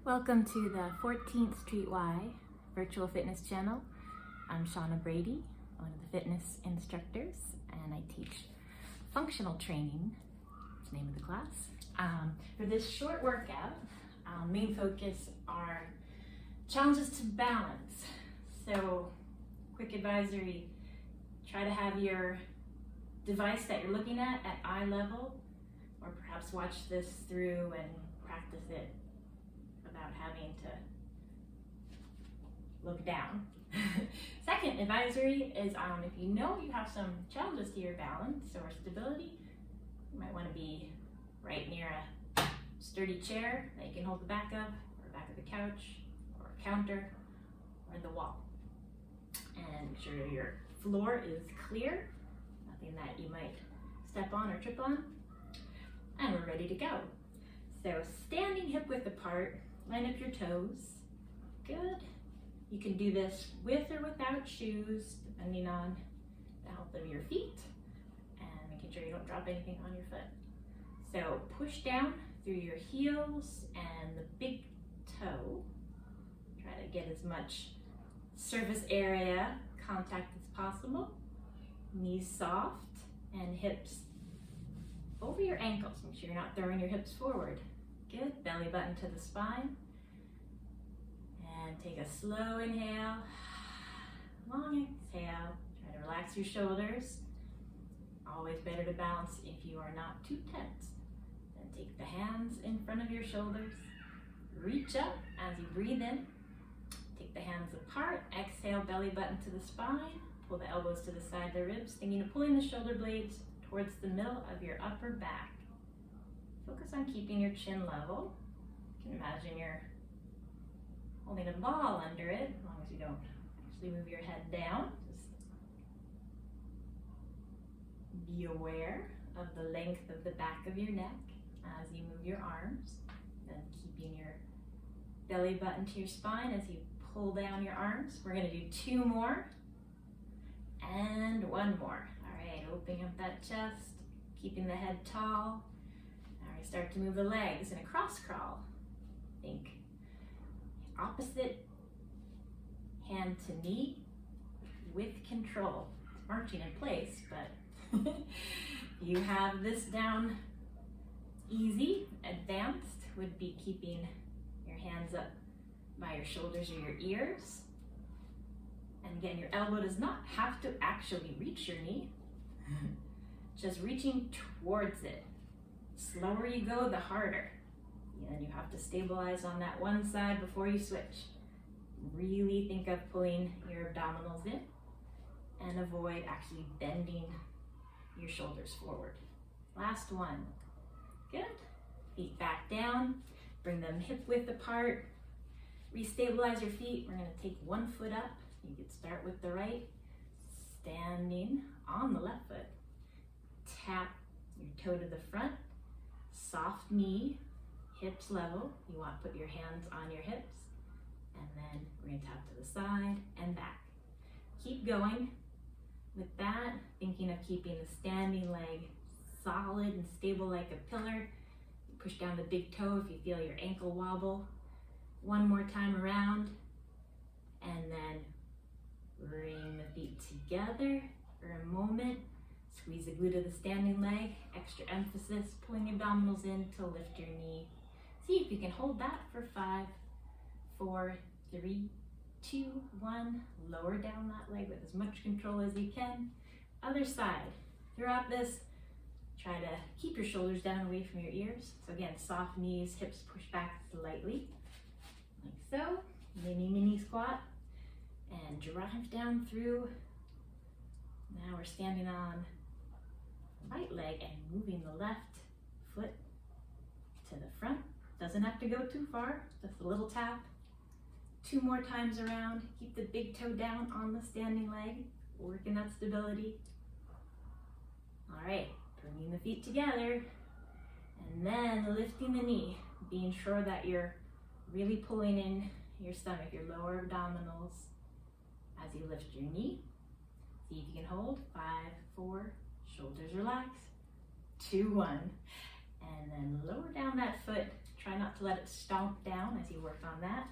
Welcome to the 14th Street Y virtual fitness channel. I'm Shana Brady, one of the fitness instructors, and I teach functional training. That's the name of the class. For this short workout, main focus are challenges to balance. So, quick advisory, try to have your device that you're looking at eye level, or perhaps watch this through and practice it without having to look down. Second advisory is if you know you have some challenges to your balance or stability, you might want to be right near a sturdy chair that you can hold the back of, or back of the couch, or a counter, or the wall. And make sure your floor is clear, nothing that you might step on or trip on. And we're ready to go. So standing hip width apart, line up your toes. Good. You can do this with or without shoes, depending on the health of your feet and making sure you don't drop anything on your foot. So push down through your heels and the big toe. Try to get as much surface area contact as possible. Knees soft and hips over your ankles. Make sure you're not throwing your hips forward. Good. Belly button to the spine. And take a slow inhale, long exhale. Try to relax your shoulders. Always better to balance if you are not too tense. Then take the hands in front of your shoulders. Reach up as you breathe in. Take the hands apart. Exhale, belly button to the spine. Pull the elbows to the side of the ribs, thinking of pulling the shoulder blades towards the middle of your upper back. Focus on keeping your chin level. You can imagine you're holding a ball under it, as long as you don't actually move your head down. Just be aware of the length of the back of your neck as you move your arms, then keeping your belly button to your spine as you pull down your arms. We're going to do 2 more and 1 more. All right, opening up that chest, keeping the head tall. Now we start to move the legs in a cross crawl. Think opposite hand to knee with control. It's marching in place, but you have this down easy. Advanced would be keeping your hands up by your shoulders or your ears. And again, your elbow does not have to actually reach your knee, just reaching towards it. Slower you go, the harder. And you have to stabilize on that one side before you switch. Really think of pulling your abdominals in and avoid actually bending your shoulders forward. Last one. Good. Feet back down. Bring them hip width apart. Restabilize your feet. We're going to take 1 foot up. You could start with the right. Standing on the left foot. Tap your toe to the front. Soft knee. Hips level. You want to put your hands on your hips, and then we're going to tap to the side and back. Keep going with that, thinking of keeping the standing leg solid and stable like a pillar. Push down the big toe if you feel your ankle wobble. 1 more time around, and then bring the feet together for a moment. Squeeze the glute of the standing leg. Extra emphasis, pulling your abdominals in to lift your knee. See if you can hold that for 5, 4, 3, 2, 1. Lower down that leg with as much control as you can. Other side. Throughout this, try to keep your shoulders down away from your ears. So again, soft knees, hips push back slightly, like so. Mini squat. And drive down through. Now we're standing on the right leg and moving the left foot to the front. Doesn't have to go too far, just a little tap. 2 more times around. Keep the big toe down on the standing leg, working that stability. All right, bringing the feet together, and then lifting the knee, being sure that you're really pulling in your stomach, your lower abdominals as you lift your knee. See if you can hold. 5, 4, shoulders relax. 2, 1. And then lower down that foot. Try not to let it stomp down as you work on that.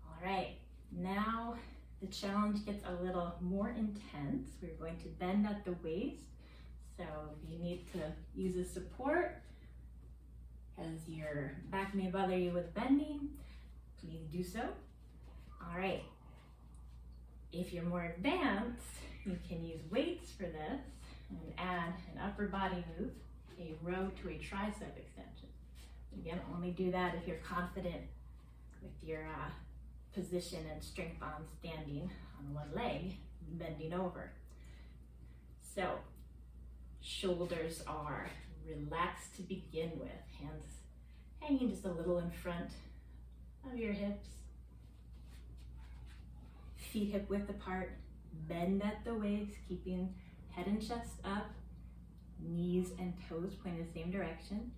All right, now the challenge gets a little more intense. We're going to bend at the waist. So if you need to use a support, as your back may bother you with bending, please do so. All right, if you're more advanced, you can use weights for this and add an upper body move, a row to a tricep extension. Again, only do that if you're confident with your position and strength on standing on one leg, bending over. So, shoulders are relaxed to begin with, hands hanging just a little in front of your hips, feet hip width apart, bend at the waist, keeping head and chest up, knees and toes pointing the same direction.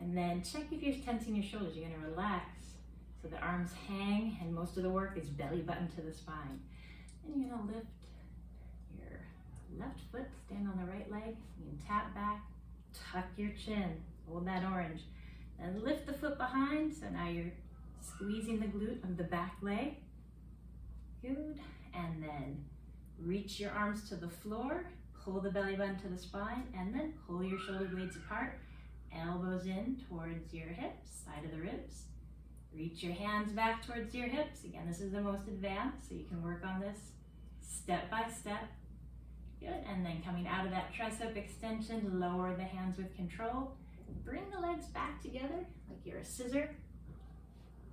And then check if you're tensing your shoulders. You're gonna relax so the arms hang, and most of the work is belly button to the spine. And you're gonna lift your left foot, stand on the right leg, you can tap back, tuck your chin, hold that orange. Then lift the foot behind, so now you're squeezing the glute of the back leg. Good, and then reach your arms to the floor, pull the belly button to the spine, and then pull your shoulder blades apart, elbows in towards your hips, side of the ribs. Reach your hands back towards your hips. Again, this is the most advanced, so you can work on this step by step. Good, and then coming out of that tricep extension, lower the hands with control. Bring the legs back together like you're a scissor.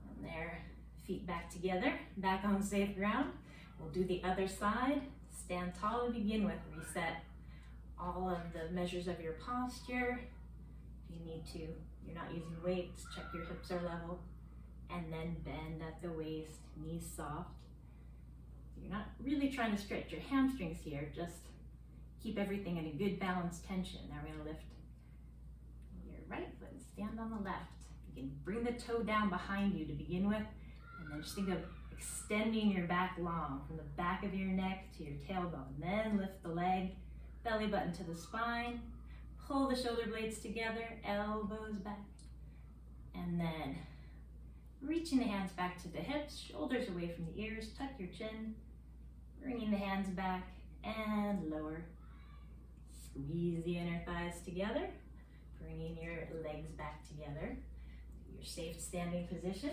And there, feet back together, back on safe ground. We'll do the other side. Stand tall to begin with. Reset all of the measures of your posture. If you need to, you're not using weights, check your hips are level. And then bend at the waist, knees soft. You're not really trying to stretch your hamstrings here, just keep everything in a good balanced tension. Now we're gonna lift your right foot and stand on the left. You can bring the toe down behind you to begin with, and then just think of extending your back long from the back of your neck to your tailbone. Then lift the leg, belly button to the spine, pull the shoulder blades together, elbows back, and then reaching the hands back to the hips, shoulders away from the ears, tuck your chin, bringing the hands back and lower. Squeeze the inner thighs together, bringing your legs back together, your safe standing position.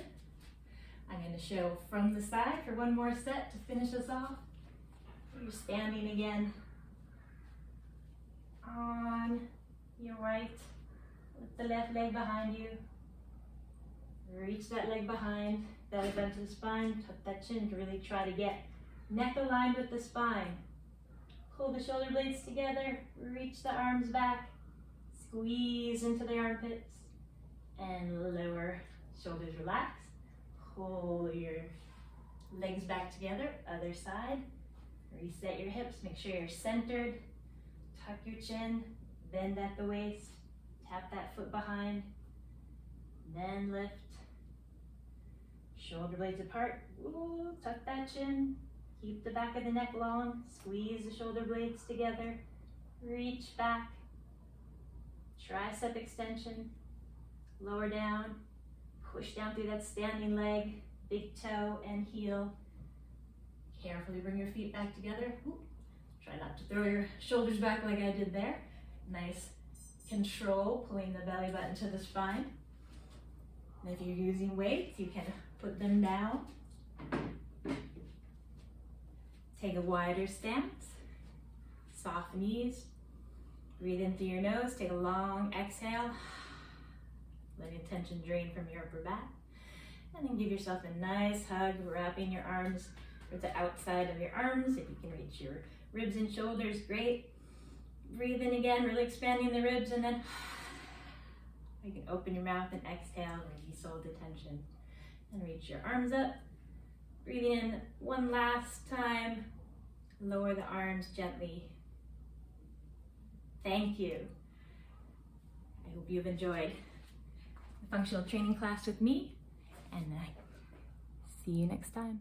I'm going to show from the side for one more set to finish us off. You're standing again on your right, with the left leg behind you. Reach that leg behind, belly button to the spine, tuck that chin to really try to get neck aligned with the spine. Pull the shoulder blades together, reach the arms back, squeeze into the armpits, and lower, shoulders relax. Pull your legs back together, other side. Reset your hips, make sure you're centered. Tuck your chin, bend at the waist, tap that foot behind, then lift. Shoulder blades apart, ooh, tuck that chin, keep the back of the neck long, squeeze the shoulder blades together, reach back, tricep extension, lower down, push down through that standing leg, big toe and heel. Carefully bring your feet back together. Ooh. Try not to throw your shoulders back like I did there. Nice control, pulling the belly button to the spine. And if you're using weights, you can put them down. Take a wider stance. Soft knees. Breathe in through your nose. Take a long exhale. Letting tension drain from your upper back. And then give yourself a nice hug, wrapping your arms towards the outside of your arms. If you can reach your ribs and shoulders, great. Breathe in again, really expanding the ribs, and then you can open your mouth and exhale, release all the tension. And reach your arms up. Breathing in one last time. Lower the arms gently. Thank you. I hope you've enjoyed the functional training class with me, and I see you next time.